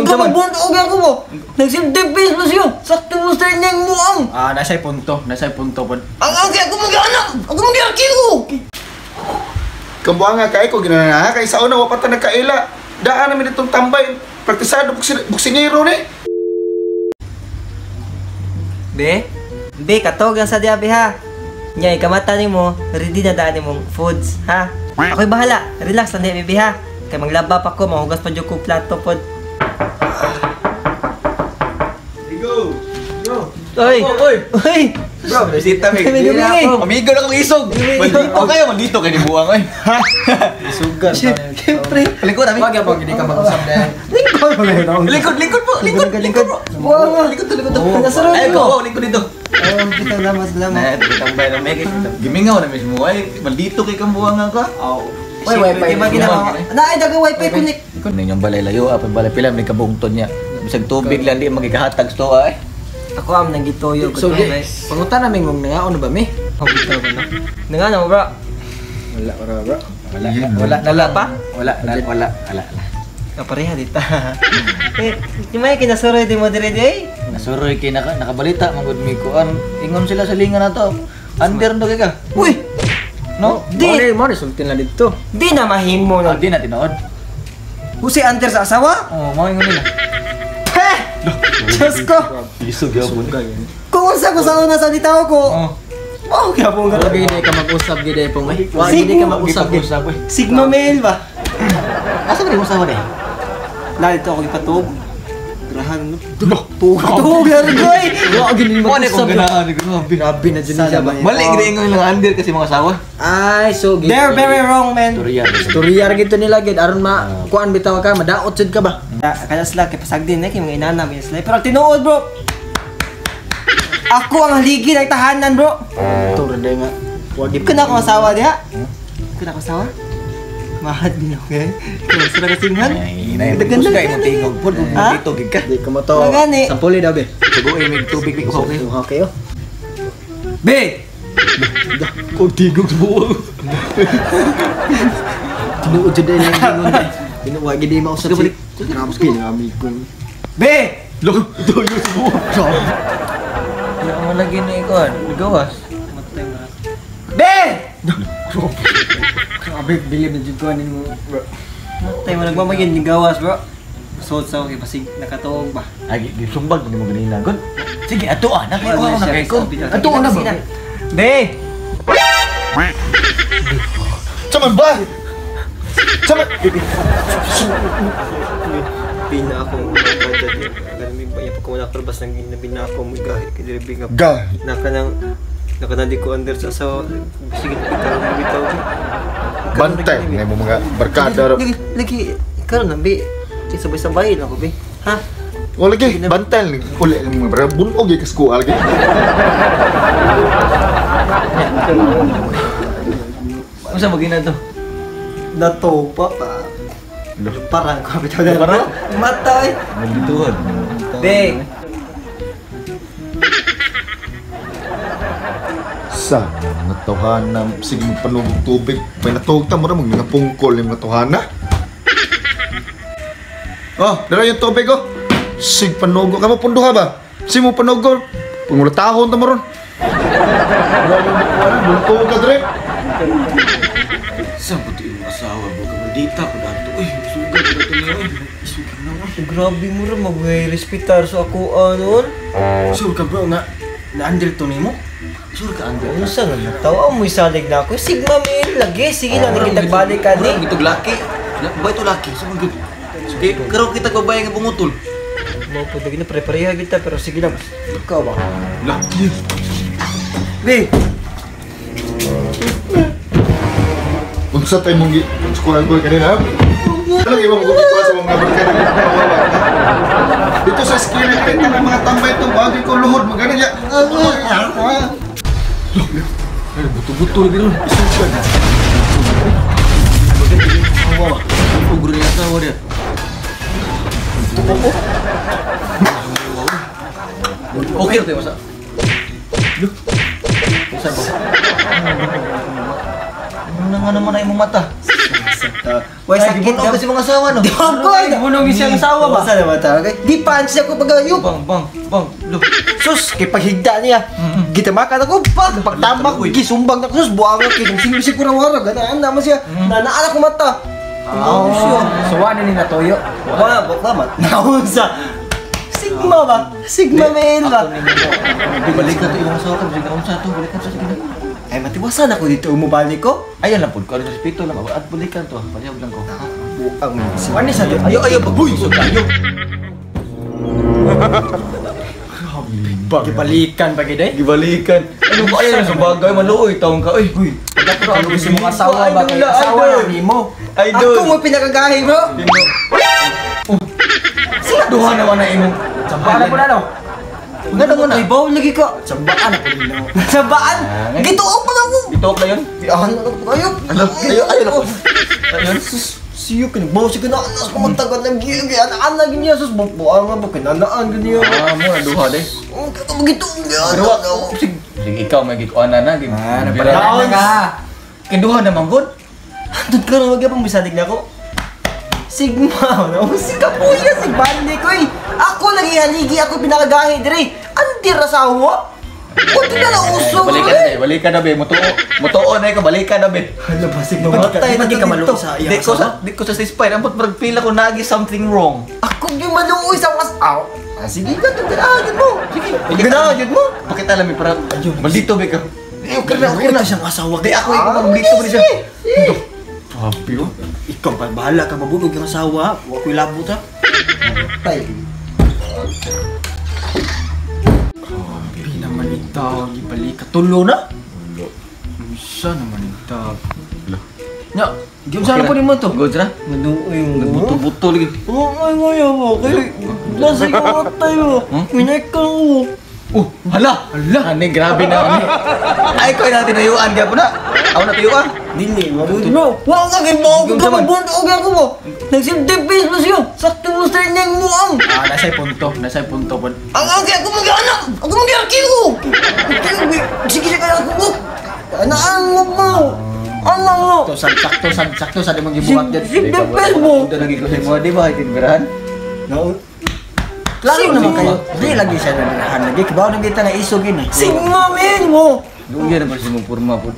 Kung ka magbunto ako mo. Nagsimtipis mo siyo. Sakto mo sa inyong muang. Nasa'y punto po. Ang ako mag-anak. Ako mag-akiro. Kambuanga kay ko ginana kay sa una wa pa ta nagkaila. Daan namin itong tambay. Praktisado buksingero ni. Be, katogang sa diabe ha. Nyay, kamata ni mo, ready na daan mong foods, ha? Ako'y bahala, relax lang di, ha? Kaya maglaba pa ko, mahugas pa dyan ko plato po. Go. Oy! Oy! Bro, bisita mi. Amigo na kong isog. Maldito kayo ni buwang oy. Ha? Isugan. Siyempre. Likod ami. Wag yapon gid ka mag-usap dahil. Likod po. Buwang. Likod. Nasarap Ay ko. ko, likod dito. Kita salamat. Tambay na may gimingaw na mismo ay maldito kay kang buwang ka. Oy, wifi. Naay daga wifi connect. Kun ninyong balay layo, apay balay pilam ni kabungton niya. Bisag tubig lang di magikahatag sto ay. Ako am nang gitoyo ko. So, pangutan namin mong nangaon ba mi? Pagitaw ko na. Nangano bro? Wala pa? Wala. Kapareha dita. Yung may kinasuroy di mo dire di. Nasuroy kay nakabalita mangud mi kuan. Ingon sila sa linga na to. Under do kay ka. Uy! No? Di! Mo sultin lang dito. Di na mahimo na. Di na tinuod. Husi anter sa asawa? Oh, mo ingon nila. Heh! Diyos ko! Isog yapon. Kung unsa ko sa una sa ditaw ko. Oh, kaya po nga. Wag gid ka mag-usap gid ay pong. Wag gid ka mag-usap. Sigma mail ba? Asa ba mo sa wala? Dito ako ipatog. Grahan no. Tug largoy. Wag gid mo mag-usap. Grabe na dyan siya ba? Mali gid ingon lang under kasi mga asawa. Ay, so they're very wrong, man. Storya gid nila gid aron ma kuan bitaw ka madaot jud ka ba? Kaya sila kay pasagdin kay mga inanam yes. Pero tinuod, bro. Ako ang haligi ng tahanan, bro. Turo day nga. Wag ka na akong asawa diha. Ka na akong asawa? Mahad din ako, okay? Kaya sila kasinghan? Ay, ganda mo tingog po. Dito gid ka. Di ko mo to. Magani. Sampuli daw be. Suguin mig tubig ni ko okay. Okay oh. Be! Kung tigog sa buo. Tinuod jud day lang gingon. Tinuwa gid di mausap si. Grabs kay amigo ko. Be! Lo, ito yung sa buo. Ya mo lagi ni ikon. Gawas. Matay na. Be! Grabe, bilib na jud ko ani mo, bro. Matay mo nagmamagin ni gawas, bro. Suot sa okay pasig nakatuog ba? Ay, gisumbag mo ganina gon. Sige, ato na kay ako na kay ko. Ato na ba? Be! Saman ba? Saman. Pina ako ganun ba ya pagko nakalabas ng nabina ako mo gahi kay dire nga. Gahi. Nakanandi ko under sa asawa. Sige, bitaw. Bantay ngay mo mga barkada. Lagi karon na be. Sabay-sabay lang ko be. Ha? Wala lagi bantay ni uli ang mga bunog gyud ka school lagi. Unsa mo gina to? Dato pa. Parang ko bitaw na. Parang? Matay. Nagituhan. Be. Sa natawhana sige magpanugog tubig. May natuog ta mo ra mga pungkol ni natawhana. Oh, dala yung tubig oh. Sig panugo ka mo punduha ba? Sig mo panugo. Pangulutahon ta mo ron. Wala bulto ka dire. Sa puti yung asawa mo kamaldita ko dato. Uy, sugat ko dato niya. Sugat na mo. Grabe mo ra mag-respetar sa ako anon. Sure ka bro na under to nimo? Sure ka under? Ano sa nga natawa mo isalig na ako? Sigma mail lagi. Sige na nakitabalik ka ni. Itog laki. Ba ito laki? Sa mga sige, karon kita babae nga bungutol. Mau po dagi na prepare kita pero sige na mas. Ikaw ba? Laki. Be. Unsa tay mong school ko kanina? Ano yung mga gumagawa sa mga barkada ng kawawa? Dito sa skill kay ng mga tambay to bagi ko luhod magana ya. Ay, buto-buto lagi ron. Isugan. Kawawa. Ugro niya asawa dia. Okay, okay, masa. Loh. Masa ba? Ano nga naman ay mong mata? Why sakit gibunog kasi mga asawa no. Di ako Gibunog siyang asawa ba? Sa naman ta. Di punch ako pag-ayup. Bang. Look. Sus, kay paghigda niya. Kita makan ako pagtambak gisumbang na ko sus buang ako kay sing ko rawara ganaan naman siya. Nanaan ako mata. Suwa ni natuyo. Wala mat. Naunsa. Sigma ba? Sigma male ba? Balik ka to imong asawa ka bisig naunsa to balik ka sa sige. Ay matiwasan ako dito umubalik ko. Ayan lang pud ko ano respeto lang at balikan to. Palihog lang ko. Buang mo. Ano sa ayo baboy so kayo. Gibalikan pa gid Gibalikan. Ano ba ayan sa bagay maluoy taong ka. Uy. Pero ano gusto mong asawa ba? Kaya asawa na nimo. Idol. Ako mo pinakagahi bro. Sila duha naman na imong Sambaan mo na no. Ngano mo na? Ay baw lagi ka. Sambaan ako nila. Sambaan? Gituok pa ako. Bitok na yun? Biahan na ako. Ayo na ko. Ayun. Siyo kini baw si kana anas ko magtagal ng gigi anak niya sus buang nga ba kinanaan gani yo. Mo na duha day. Oh kato magituok ya. Pero sige ikaw may gikuan na gi. Napadaon ka. Kinduha na manggod. Andun ka na wag pang bisadig na ako. Sigma, no? Si Kapuya, si Bandi ko eh. Ako lagi haligi, ako pinakagahi dire. Andir asawa. Kunti na lang usog Balikan na be. Mutuo na ka, balikan na be. Hala, basig na matay na ka maluoy sa iya asawa. Di ko sa sispay, ampot pila ko nagi something wrong. Ako yung maluoy sa asawa. Sige ka, tiganahan mo. Sige, tiganahan mo. Bakit alam para maldito be ka? Okay na siyang asawa. Di ako ikaw maldito ba siya? Papi, oh. Ikaw pa, bahala ka mabulog yung asawa. Huwag ko'y labot ha. Tay. Grabe naman ito. Ibalik ka. Tulo na? Isa naman ito. Nya, gawin sana po rin mo ito. Good ra? Nagbuto-buto lagi. Oo, ay, okay. Nasa ikaw tayo. Minay ka mo. Hala! Ani, grabe na ani. Ay, ko na tinayuan ka po na. Ako na tayuan. Dili, bro. Wala ka gibaw ka mabundog ako mo. Nagsimtipis mo siya. Sakto mo sa inyong muang. Nasa'y punto po. Ang ako mag-anak. Ako mag-aki ko. Sige siya kaya ako mo. Anaan mo. Ano mo? Sakto sa di mong gibuhat dyan. Simtipis mo. Ito naging ko sa mga di ba? Itinbirahan? Lalo naman kayo. Di lagi siya nanahan lagi. Kibaw nang kita na isogin eh. Sigma men mo. Luya naman si mong purma po.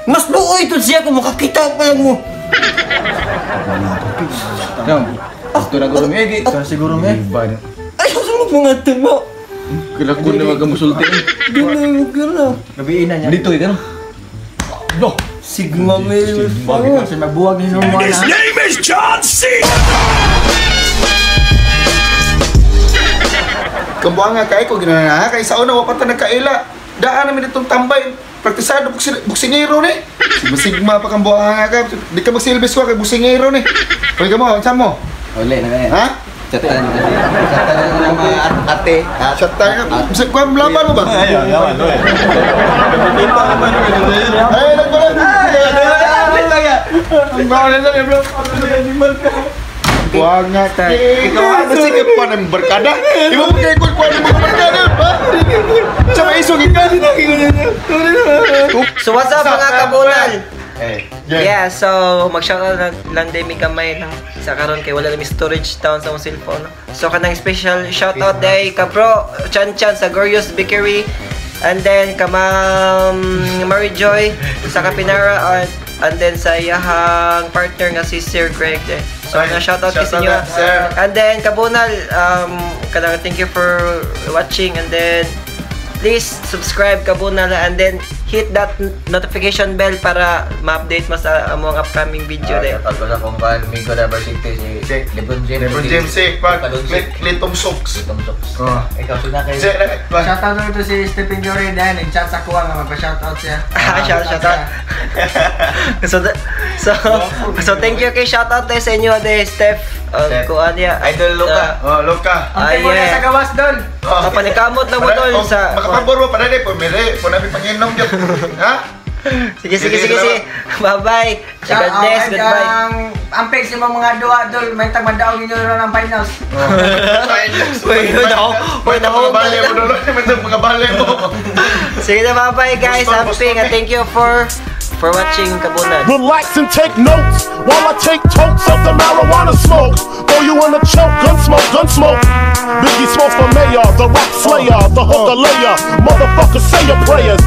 Mas luoy ito siya kung makakita pa lang mo. Ito na guro may ito na siguro may. Ayaw sa mga timo. Kilakon na magamusulti. Gano'n. Gabiin na niya. Dito ito. No. Sigma men. Kasi mabuwag niyo naman. His name is John C. Kambuanga kay ko ginana kay sa una wa pa ta nagkaila. Daan namin itong tambay. Praktisado buksingero ni. Sigma pa kambuanga ka. Di ka magsilbis ko kay buksingero ni. Hoy ka mo, saan mo? Ole na ganyan. Ha? Chatan na mga ate. Chat tayo ka. Bisa ko laban mo ba? Ay, nagbalan. Ang bawal na bro. Buang nga ka. Ikaw ano sige pa ng barkada? Di mo kaya kung pa ng barkada ba? Sa may isugin ka. So what's up mga kabunal? Yeah. Yeah, so mag-shoutout lang din may kamay lang sa karon kay wala na may storage down sa mong cellphone. So kanang special shoutout day ka bro Chan sa Gorgeous Bakery and then ka Ma'am Mary Joy sa Kapinara and then sa iyahang partner nga si Sir Greg day. So na-shoutout kasi inyo. And then kabunal kanang thank you for watching and then please subscribe kabunal and then hit that notification bell para ma-update mo sa among upcoming video day. Ako sa kumpan, Mingo Diversity si Lebron James. Lebron James pag Litong Sox. Ikaw sila kayo. Shoutout na ito si Stephen Jory dahil nag-chat sa kuha nga magpa-shoutout siya. Shoutout. So thank you kay shoutout tayo sa inyo day Steph. Kuan niya. Idol Luka. Luka. Antay mo na sa gawas doon. Panikamot na mo tol sa makapabor mo pa na po mere po namin panginom gyud. Ha? Sige. Bye-bye. God bless. Goodbye. Ang pegs yung mga duwa doon, may tagmandaong ninyo rin ng finals. Mga bale mo. Sige na bye-bye guys. Amping. Thank you for for watching Kabunan. Relax and take notes while I take totes of the marijuana smoke. Throw you in a choke, gun smoke. Biggie Smalls for mayor, the rap slayer, the hooker layer. Motherfucker, say your prayers.